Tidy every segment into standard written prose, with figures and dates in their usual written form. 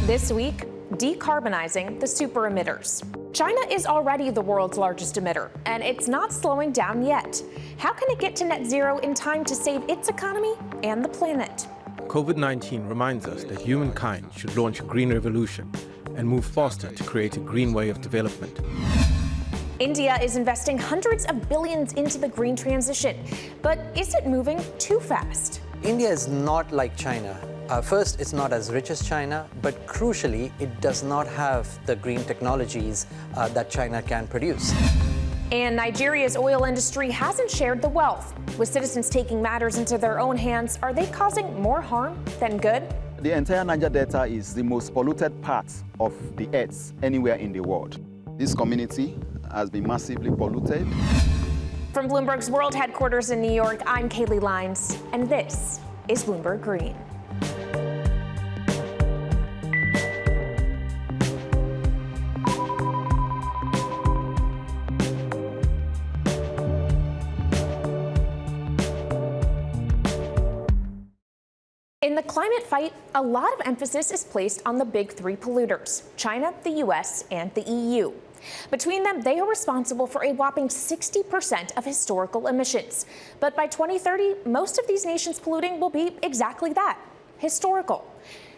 This week, decarbonizing the super-emitters. China is already the world's largest emitter, and it's not slowing down yet. How can it get to net zero in time to save its economy and the planet? COVID-19 reminds us that humankind should launch a green revolution and move faster to create a green way of development. India is investing hundreds of billions into the green transition, but is it moving too fast? India is not like China. First, it's not as rich as China, but crucially, it does not have the green technologies that China can produce. And Nigeria's oil industry hasn't shared the wealth. With citizens taking matters into their own hands, are they causing more harm than good? The entire Niger Delta is the most polluted part of the earth anywhere in the world. This community has been massively polluted. From Bloomberg's world headquarters in New York, I'm Kaylee Lines, and this is Bloomberg Green. In the climate fight, a lot of emphasis is placed on the big three polluters: China, the US, and the EU. Between them, they are responsible for a whopping 60% of historical emissions. But by 2030, most of these nations polluting will be exactly that, historical.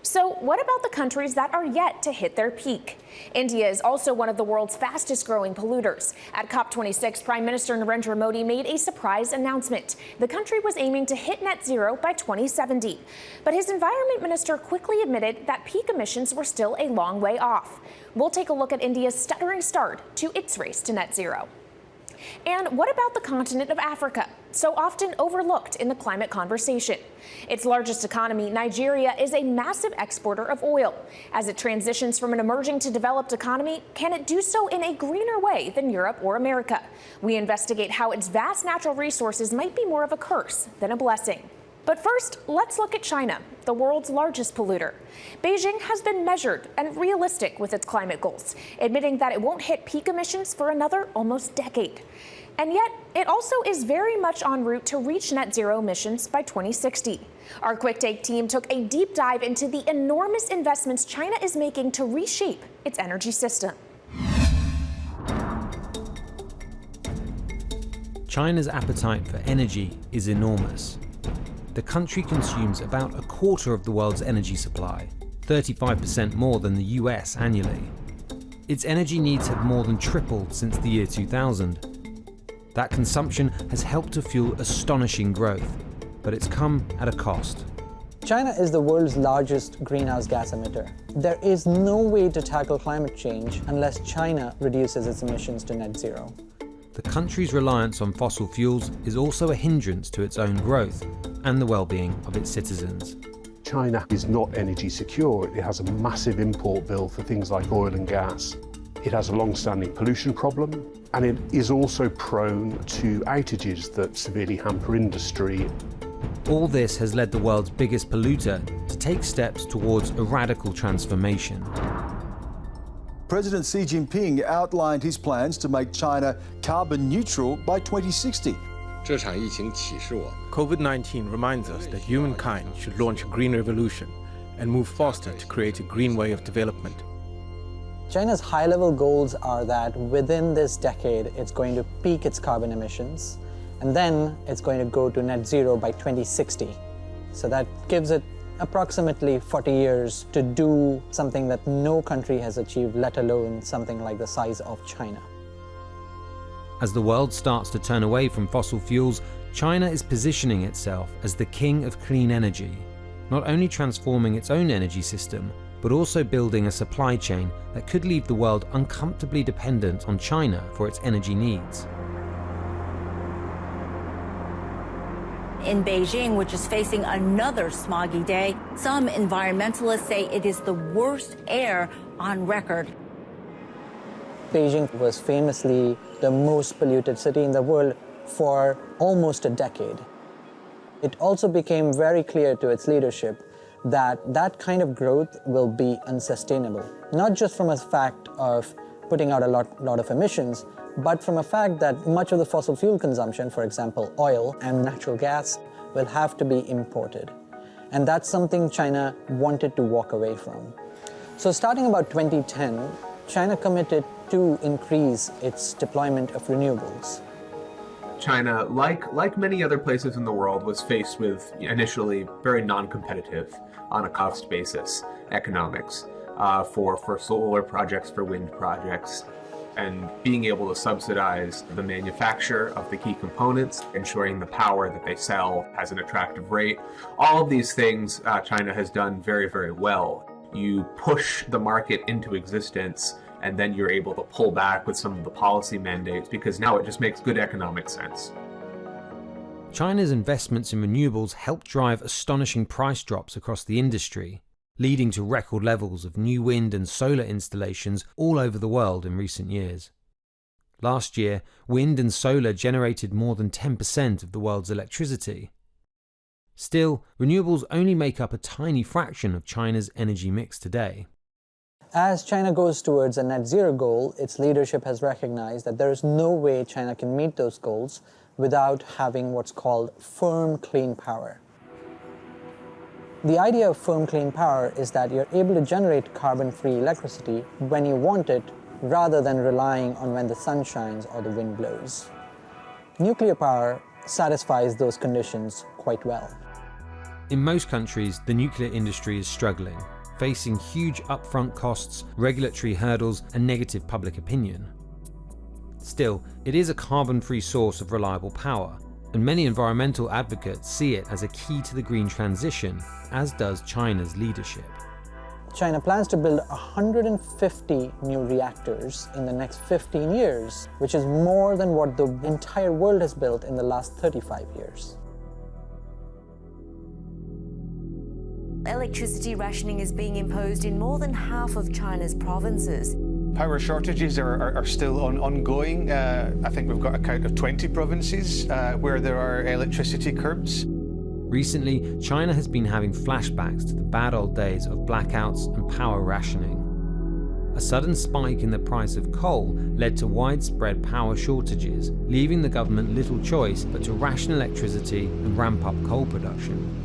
So what about the countries that are yet to hit their peak? India is also one of the world's fastest growing polluters. At COP26, Prime Minister Narendra Modi made a surprise announcement. The country was aiming to hit net zero by 2070. But his environment minister quickly admitted that peak emissions were still a long way off. We'll take a look at India's stuttering start to its race to net zero. And what about the continent of Africa, so often overlooked in the climate conversation? Its largest economy, Nigeria, is a massive exporter of oil. As it transitions from an emerging to developed economy, can it do so in a greener way than Europe or America? We investigate how its vast natural resources might be more of a curse than a blessing. But first, let's look at China, the world's largest polluter. Beijing has been measured and realistic with its climate goals, admitting that it won't hit peak emissions for another almost decade. And yet, it also is very much en route to reach net zero emissions by 2060. Our Quick Take team took a deep dive into the enormous investments China is making to reshape its energy system. China's appetite for energy is enormous. The country consumes about a quarter of the world's energy supply, 35% more than the US annually. Its energy needs have more than tripled since the year 2000. That consumption has helped to fuel astonishing growth, but it's come at a cost. China is the world's largest greenhouse gas emitter. There is no way to tackle climate change unless China reduces its emissions to net zero. The country's reliance on fossil fuels is also a hindrance to its own growth and the well-being of its citizens. China is not energy secure. It has a massive import bill for things like oil and gas. It has a long-standing pollution problem, and it is also prone to outages that severely hamper industry. All this has led the world's biggest polluter to take steps towards a radical transformation. President Xi Jinping outlined his plans to make China carbon neutral by 2060. COVID-19 reminds us that humankind should launch a green revolution and move faster to create a green way of development. China's high-level goals are that within this decade, it's going to peak its carbon emissions, and then it's going to go to net zero by 2060. So that gives it approximately 40 years to do something that no country has achieved, let alone something like the size of China. As the world starts to turn away from fossil fuels, China is positioning itself as the king of clean energy, not only transforming its own energy system, but also building a supply chain that could leave the world uncomfortably dependent on China for its energy needs. In Beijing, which is facing another smoggy day, some environmentalists say it is the worst air on record. Beijing was famously the most polluted city in the world for almost a decade. It also became very clear to its leadership that that kind of growth will be unsustainable, not just from a fact of putting out a lot of emissions, but from a fact that much of the fossil fuel consumption, for example, oil and natural gas, will have to be imported. And that's something China wanted to walk away from. So starting about 2010, China committed to increase its deployment of renewables. China, like many other places in the world, was faced with initially very non-competitive, on a cost basis, economics for solar projects, for wind projects, and being able to subsidize the manufacture of the key components, ensuring the power that they sell has an attractive rate. All of these things China has done very, very well. You push the market into existence, and then you're able to pull back with some of the policy mandates because now it just makes good economic sense. China's investments in renewables helped drive astonishing price drops across the industry, leading to record levels of new wind and solar installations all over the world in recent years. Last year, wind and solar generated more than 10% of the world's electricity. Still, renewables only make up a tiny fraction of China's energy mix today. As China goes towards a net zero goal, its leadership has recognized that there is no way China can meet those goals without having what's called firm clean power. The idea of firm clean power is that you're able to generate carbon-free electricity when you want it, rather than relying on when the sun shines or the wind blows. Nuclear power satisfies those conditions quite well. In most countries, the nuclear industry is struggling, facing huge upfront costs, regulatory hurdles, and negative public opinion. Still, it is a carbon-free source of reliable power, and many environmental advocates see it as a key to the green transition, as does China's leadership. China plans to build 150 new reactors in the next 15 years, which is more than what the entire world has built in the last 35 years. Electricity rationing is being imposed in more than half of China's provinces. Power shortages are still ongoing. I think we've got a count of 20 provinces where there are electricity curbs. Recently, China has been having flashbacks to the bad old days of blackouts and power rationing. A sudden spike in the price of coal led to widespread power shortages, leaving the government little choice but to ration electricity and ramp up coal production.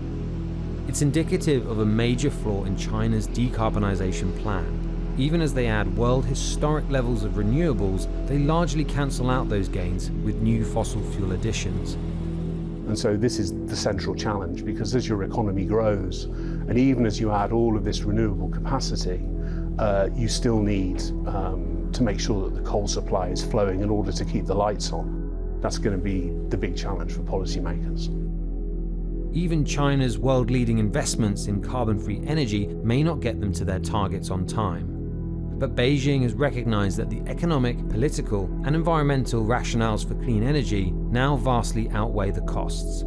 It's indicative of a major flaw in China's decarbonization plan. Even as they add world historic levels of renewables, they largely cancel out those gains with new fossil fuel additions. And so this is the central challenge, because as your economy grows, and even as you add all of this renewable capacity, you still need to make sure that the coal supply is flowing in order to keep the lights on. That's going to be the big challenge for policymakers. Even China's world-leading investments in carbon-free energy may not get them to their targets on time. But Beijing has recognized that the economic, political, and environmental rationales for clean energy now vastly outweigh the costs.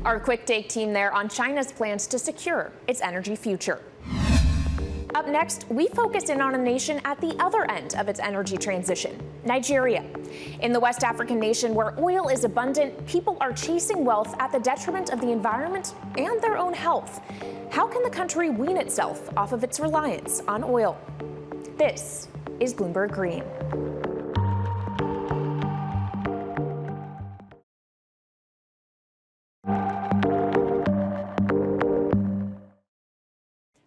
Our quick take team there on China's plans to secure its energy future. Up next, we focus in on a nation at the other end of its energy transition, Nigeria. In the West African nation where oil is abundant, people are chasing wealth at the detriment of the environment and their own health. How can the country wean itself off of its reliance on oil? This is Bloomberg Green.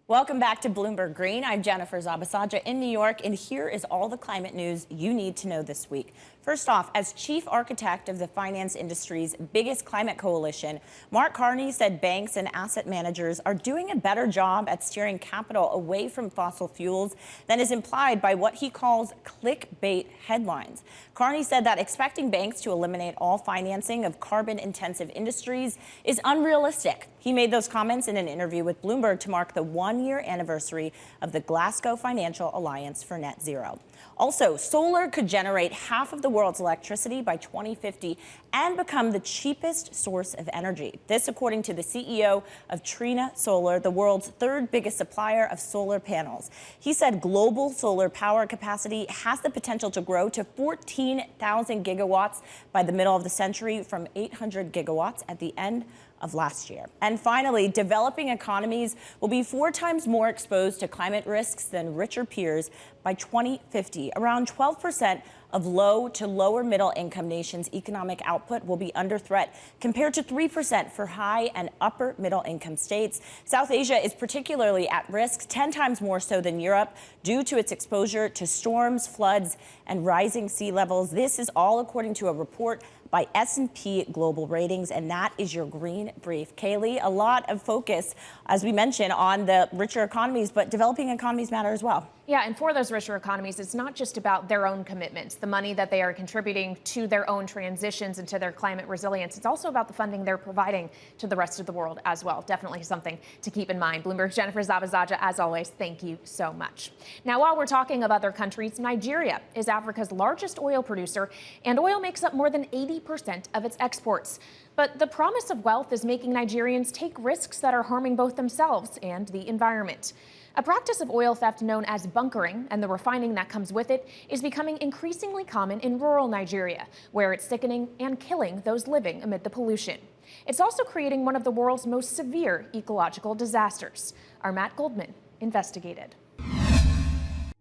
Welcome back to Bloomberg Green. I'm Jennifer Zabasaja in New York, and here is all the climate news you need to know this week. First off, as chief architect of the finance industry's biggest climate coalition, Mark Carney said banks and asset managers are doing a better job at steering capital away from fossil fuels than is implied by what he calls clickbait headlines. Carney said that expecting banks to eliminate all financing of carbon-intensive industries is unrealistic. He made those comments in an interview with Bloomberg to mark the one-year anniversary of the Glasgow Financial Alliance for Net Zero. Also, solar could generate half of the world's electricity by 2050 and become the cheapest source of energy. This, according to the CEO of Trina Solar, the world's third biggest supplier of solar panels. He said global solar power capacity has the potential to grow to 14,000 gigawatts by the middle of the century from 800 gigawatts at the end of last year. And finally, developing economies will be 4 times more exposed to climate risks than richer peers by 2050. Around 12% of low to lower middle income nations' economic output will be under threat, compared to 3% for high and upper middle income states. South Asia is particularly at risk, 10 times more so than Europe, due to its exposure to storms, floods, and rising sea levels. This is all according to a report by S&P Global Ratings, and that is your Green Brief. Kaylee, a lot of focus, as we mentioned, on the richer economies, but developing economies matter as well. Yeah, and for those richer economies, it's not just about their own commitments, the money that they are contributing to their own transitions and to their climate resilience. It's also about the funding they're providing to the rest of the world as well. Definitely something to keep in mind. Bloomberg's Jennifer Zabazaja, as always, thank you so much. Now, while we're talking of other countries, Nigeria is Africa's largest oil producer, and oil makes up more than 80% of its exports. But the promise of wealth is making Nigerians take risks that are harming both themselves and the environment. A practice of oil theft known as bunkering and the refining that comes with it is becoming increasingly common in rural Nigeria, where it's sickening and killing those living amid the pollution. It's also creating one of the world's most severe ecological disasters. Our Matt Goldman investigated.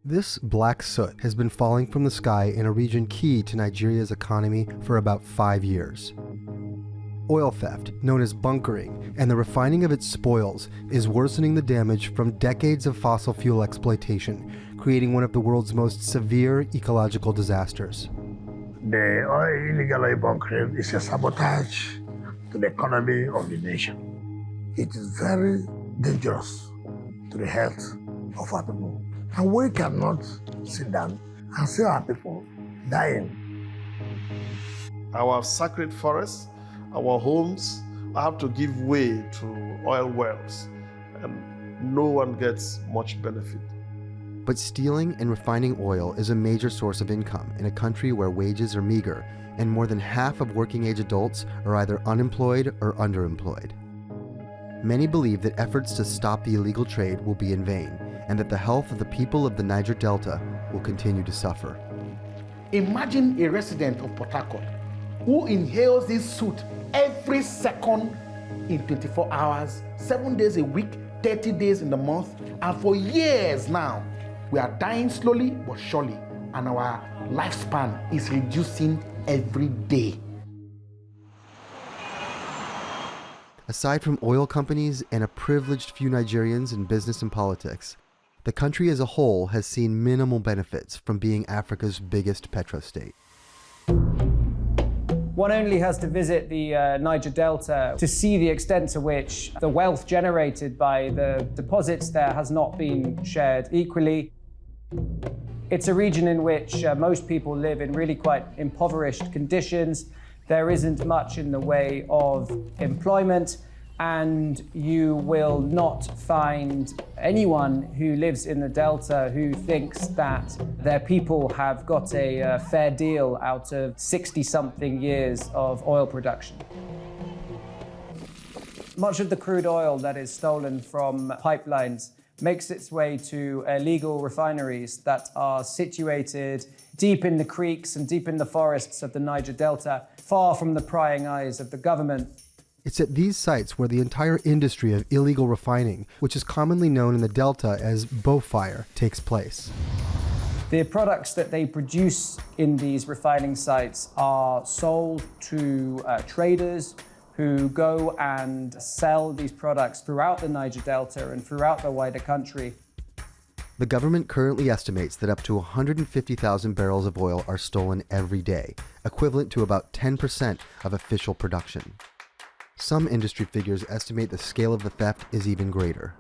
This black soot has been falling from the sky in a region key to Nigeria's economy for about 5 years. Oil theft, known as bunkering, and the refining of its spoils is worsening the damage from decades of fossil fuel exploitation, creating one of the world's most severe ecological disasters. The illegal oil bunkering is a sabotage to the economy of the nation. It is very dangerous to the health of our people. And we cannot sit down and see our people dying. Our sacred forests, our homes have to give way to oil wells, and no one gets much benefit. But stealing and refining oil is a major source of income in a country where wages are meager, and more than half of working-age adults are either unemployed or underemployed. Many believe that efforts to stop the illegal trade will be in vain, and that the health of the people of the Niger Delta will continue to suffer. Imagine a resident of Port Harcourt who inhales this soot every second in 24 hours, 7 days a week, 30 days in the month, and for years now. We are dying slowly but surely, and our lifespan is reducing every day. Aside from oil companies and a privileged few Nigerians in business and politics, the country as a whole has seen minimal benefits from being Africa's biggest petrostate. One only has to visit the Niger Delta to see the extent to which the wealth generated by the deposits there has not been shared equally. It's a region in which most people live in really quite impoverished conditions. There isn't much in the way of employment, and you will not find anyone who lives in the Delta who thinks that their people have got a fair deal out of 60-something years of oil production. Much of the crude oil that is stolen from pipelines makes its way to illegal refineries that are situated deep in the creeks and deep in the forests of the Niger Delta, far from the prying eyes of the government. It's at these sites where the entire industry of illegal refining, which is commonly known in the Delta as bowfire, takes place. The products that they produce in these refining sites are sold to traders who go and sell these products throughout the Niger Delta and throughout the wider country. The government currently estimates that up to 150,000 barrels of oil are stolen every day, equivalent to about 10% of official production. Some industry figures estimate the scale of the theft is even greater.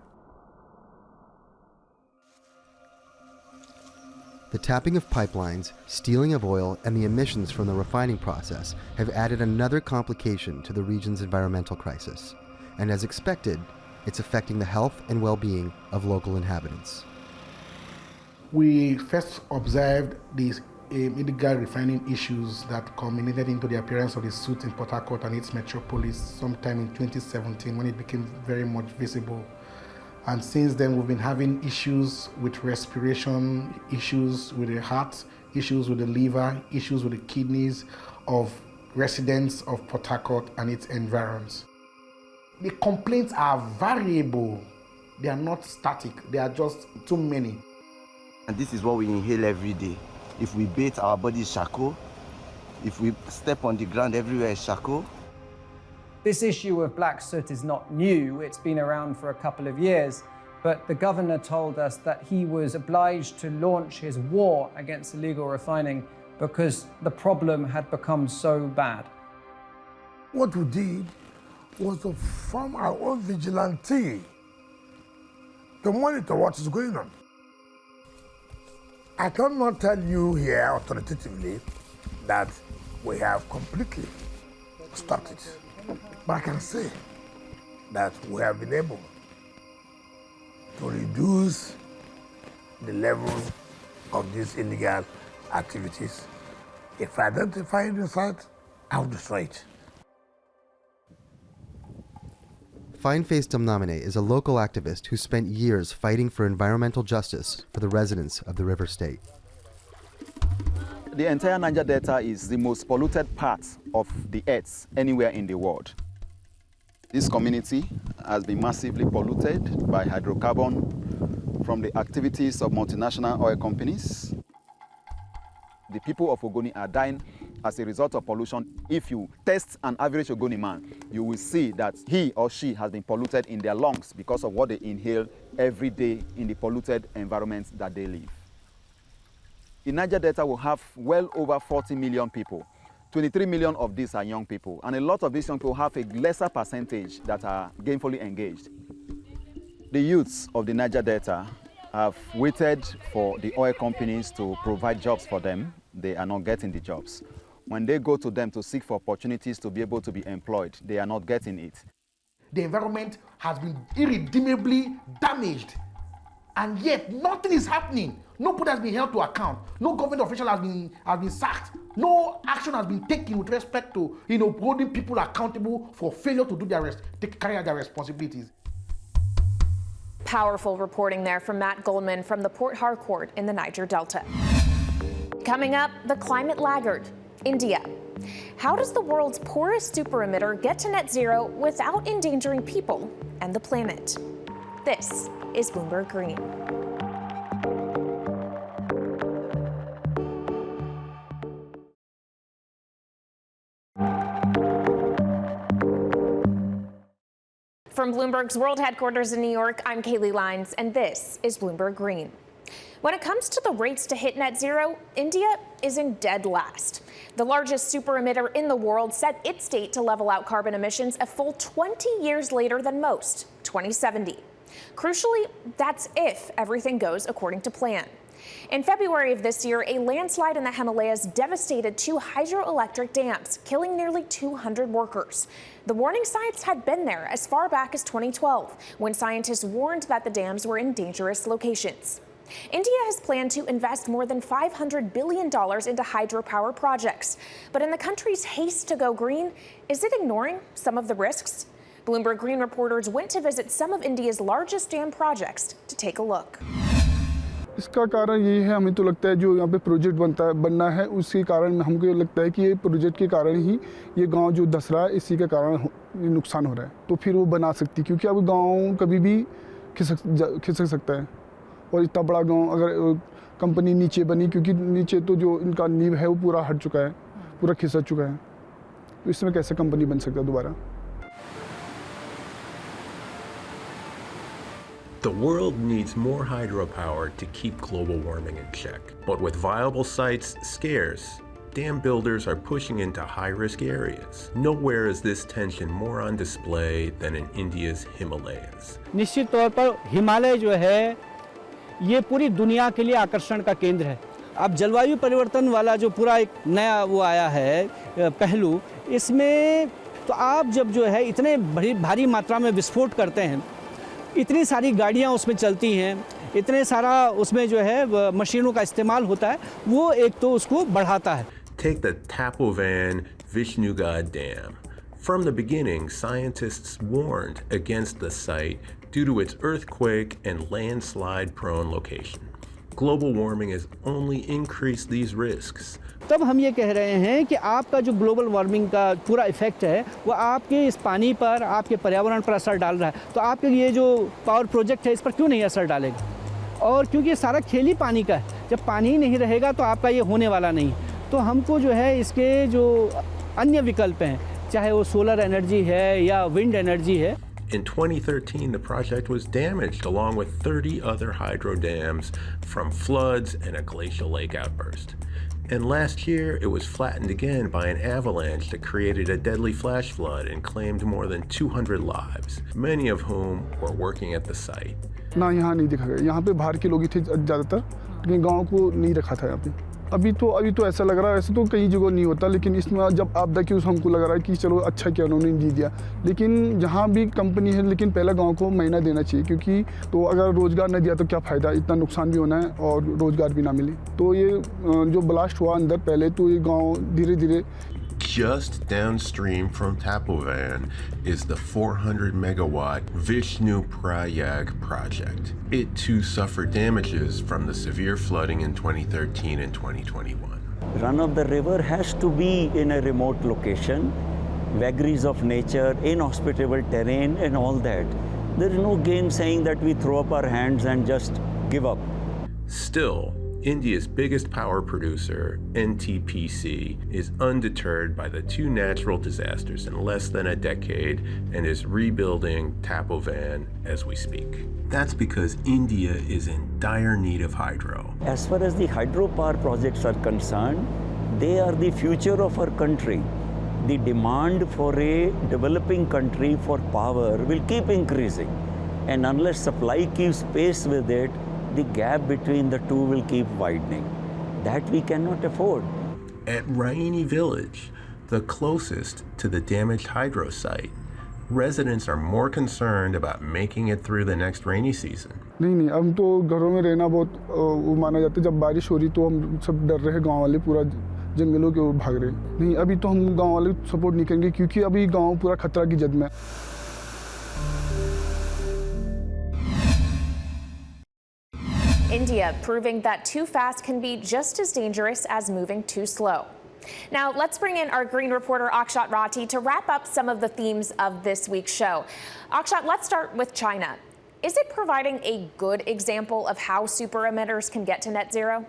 The tapping of pipelines, stealing of oil, and the emissions from the refining process have added another complication to the region's environmental crisis. And as expected, it's affecting the health and well-being of local inhabitants. We first observed these illegal refining issues that culminated into the appearance of the soot in Port Harcourt and its metropolis sometime in 2017, when it became very much visible. And since then, we've been having issues with respiration, issues with the heart, issues with the liver, issues with the kidneys of residents of Port Harcourt and its environs. The complaints are variable. They are not static. They are just too many. And this is what we inhale every day. If we bathe, our body is charcoal. If we step on the ground, everywhere is charcoal. This issue of black soot is not new. It's been around for a couple of years. But the governor told us that he was obliged to launch his war against illegal refining because the problem had become so bad. What we did was to form our own vigilante to monitor what is going on. I cannot tell you here authoritatively that we have completely stopped it. But I can say that we have been able to reduce the level of these illegal activities. If I identify it in fact, I'll destroy it. Fine-Face Damnamine is a local activist who spent years fighting for environmental justice for the residents of the river state. The entire Niger Delta is the most polluted part of the earth anywhere in the world. This community has been massively polluted by hydrocarbon from the activities of multinational oil companies. The people of Ogoni are dying as a result of pollution. If you test an average Ogoni man, you will see that he or she has been polluted in their lungs because of what they inhale every day in the polluted environments that they live. The Niger Delta will have well over 40 million people. 23 million of these are young people, and a lot of these young people have a lesser percentage that are gainfully engaged. The youths of the Niger Delta have waited for the oil companies to provide jobs for them. They are not getting the jobs. When they go to them to seek for opportunities to be able to be employed, they are not getting it. The environment has been irredeemably damaged, and yet nothing is happening. Nobody has been held to account. No government official has been sacked. No action has been taken with respect to holding people accountable for failure to carry out their responsibilities. Powerful reporting there from Matt Goldman from the Port Harcourt in the Niger Delta. Coming up, the climate laggard, India. How does the world's poorest super-emitter get to net zero without endangering people and the planet? This is Bloomberg Green. From Bloomberg's world headquarters in New York, I'm Kaylee Lines, and this is Bloomberg Green. When it comes to the rates to hit net zero, India is in dead last. The largest super-emitter in the world set its date to level out carbon emissions a full 20 years later than most, 2070. Crucially, that's if everything goes according to plan. In February of this year, a landslide in the Himalayas devastated 2 hydroelectric dams, killing nearly 200 workers. The warning signs had been there as far back as 2012, when scientists warned that the dams were in dangerous locations. India has planned to invest more than $500 billion into hydropower projects. But in the country's haste to go green, is it ignoring some of the risks? Bloomberg Green reporters went to visit some of India's largest dam projects to take a look. इसका कारण ये है, हमें तो लगता है जो यहाँ पे प्रोजेक्ट बनना है उसके कारण हमको लगता है कि ये प्रोजेक्ट के कारण ही ये गांव जो धस रहा है इसी के कारण नुकसान हो रहा है तो फिर वो बना सकती क्योंकि अब गांव कभी भी खिसक सकता है और इतना बड़ा गांव अगर कंपनी नीचे बनी क्योंकि नीचे तो जो इनका नींव है वो पूरा हट चुका है पूरा खिसक चुका है तो इसमें कैसे कंपनी बन सकता है दोबारा. The world needs more hydropower to keep global warming in check. But with viable sites scarce, dam builders are pushing into high-risk areas. Nowhere is this tension more on display than in India's Himalayas. निश्चित तौर पर हिमालय जो है ये पूरी दुनिया के लिए आकर्षण का केंद्र है. अब जलवायु परिवर्तन वाला जो पूरा एक नया वो आया है पहलू, इसमें तो आप जब जो है इतने भारी मात्रा में विस्फोट करते हैं, इतनी सारी गाड़ियां उसमें चलती हैं, इतने सारा उसमें जो है मशीनों का इस्तेमाल होता है, वो एक तो उसको बढ़ाता है. Take the Tapovan Vishnugad Dam. From the beginning, scientists warned against the site due to its earthquake and landslide-prone location. Global warming has only increased these risks. तब हम ये कह रहे हैं कि आपका जो ग्लोबल वार्मिंग का पूरा इफेक्ट है वो आपके इस पानी पर, आपके पर्यावरण पर असर डाल रहा है, तो आपके ये जो पावर प्रोजेक्ट है इस पर क्यों नहीं असर डालेगा? और क्योंकि ये सारा खेल ही पानी का है, जब पानी ही नहीं रहेगा तो आपका ये होने वाला नहीं। तो हमको जो है इसके जो अन्य विकल्प हैं, चाहे वो सोलर एनर्जी है या विंड एनर्जी है। In 2013, the project was damaged along with 30 other hydro dams from floods and a glacial lake outburst. And last year, it was flattened again by an avalanche that created a deadly flash flood and claimed more than 200 lives, many of whom were working at the site. ना यहाँ नहीं दिखा गया, यहाँ पे बाहर के लोग ही थे ज़्यादातर, लेकिन गाँव को नहीं रखा था यहाँ पे। अभी तो ऐसा लग रहा है, ऐसे तो कई जगह नहीं होता, लेकिन इसमें जब आपदा की हमको लग रहा है कि चलो अच्छा किया उन्होंने दे दिया। लेकिन जहाँ भी कंपनी है, लेकिन पहले गांव को महीना देना चाहिए, क्योंकि तो अगर रोज़गार न दिया तो क्या फ़ायदा, इतना नुकसान भी होना है और रोज़गार भी ना मिले। तो ये जो ब्लास्ट हुआ अंदर पहले, तो ये गाँव धीरे धीरे। Just downstream from Tapovan is the 400 megawatt Vishnu Prayag project. It too suffered damages from the severe flooding in 2013 and 2021. Run of the river has to be in a remote location, vagaries of nature, inhospitable terrain and all that. There is no game saying that we throw up our hands and just give up. Still, India's biggest power producer, NTPC, is undeterred by the two natural disasters in less than a decade and is rebuilding Tapovan as we speak. That's because India is in dire need of hydro. As far as the hydropower projects are concerned, they are the future of our country. The demand for a developing country for power will keep increasing. And unless supply keeps pace with it, the gap between the two will keep widening. That we cannot afford. At Raini village, the closest to the damaged hydro site, residents are more concerned about making it through the next rainy season. नहीं, हम तो घरों में रहना बहुत वो माना जाता है। जब बारिश हो रही तो हम सब डर रहे, गांव वाले पूरा जंगलों के ओर भाग रहे। नहीं, अभी तो हम गांव वाले सपोर्ट नहीं करेंगे, क्योंकि अभी गांव पूरा खतरा की जद में। India proving that too fast can be just as dangerous as moving too slow. Now, let's bring in our green reporter, Akshat Rati, to wrap up some of the themes of this week's show. Akshat, let's start with China. Is it providing a good example of how super-emitters can get to net zero?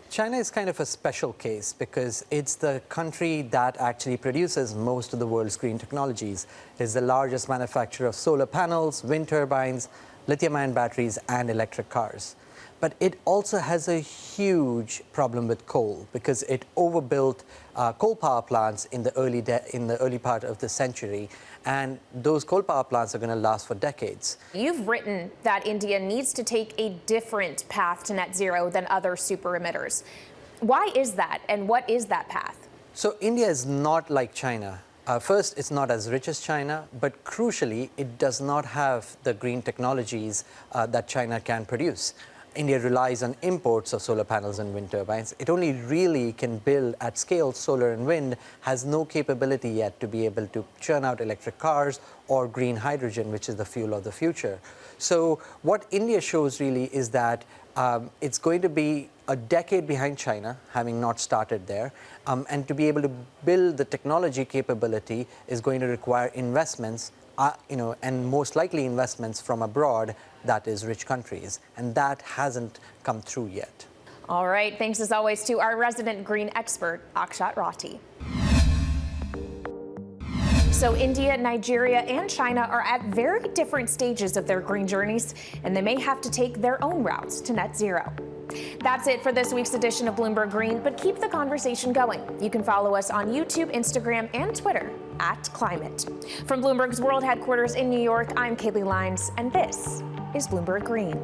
China is kind of a special case because it's the country that actually produces most of the world's green technologies. It is the largest manufacturer of solar panels, wind turbines, lithium-ion batteries, and electric cars. But it also has a huge problem with coal because it overbuilt coal power plants in the early part of the century, and those coal power plants are going to last for decades. You've written that India needs to take a different path to net zero than other super-emitters. Why is that, and what is that path? So India is not like China. First, it's not as rich as China, but crucially, it does not have the green technologies that China can produce. India relies on imports of solar panels and wind turbines. It only really can build at scale solar and wind, has no capability yet to be able to churn out electric cars or green hydrogen, which is the fuel of the future. So what India shows really is that it's going to be a decade behind China, having not started there, and to be able to build the technology capability is going to require investments, and most likely investments from abroad, that is rich countries, and that hasn't come through yet. All right, thanks as always to our resident green expert, Akshat Rati. So India, Nigeria, and China are at very different stages of their green journeys, and they may have to take their own routes to net zero. That's it for this week's edition of Bloomberg Green, but keep the conversation going. You can follow us on YouTube, Instagram, and Twitter @Climate. From Bloomberg's world headquarters in New York, I'm Kaylee Lines, and this is Bloomberg Green.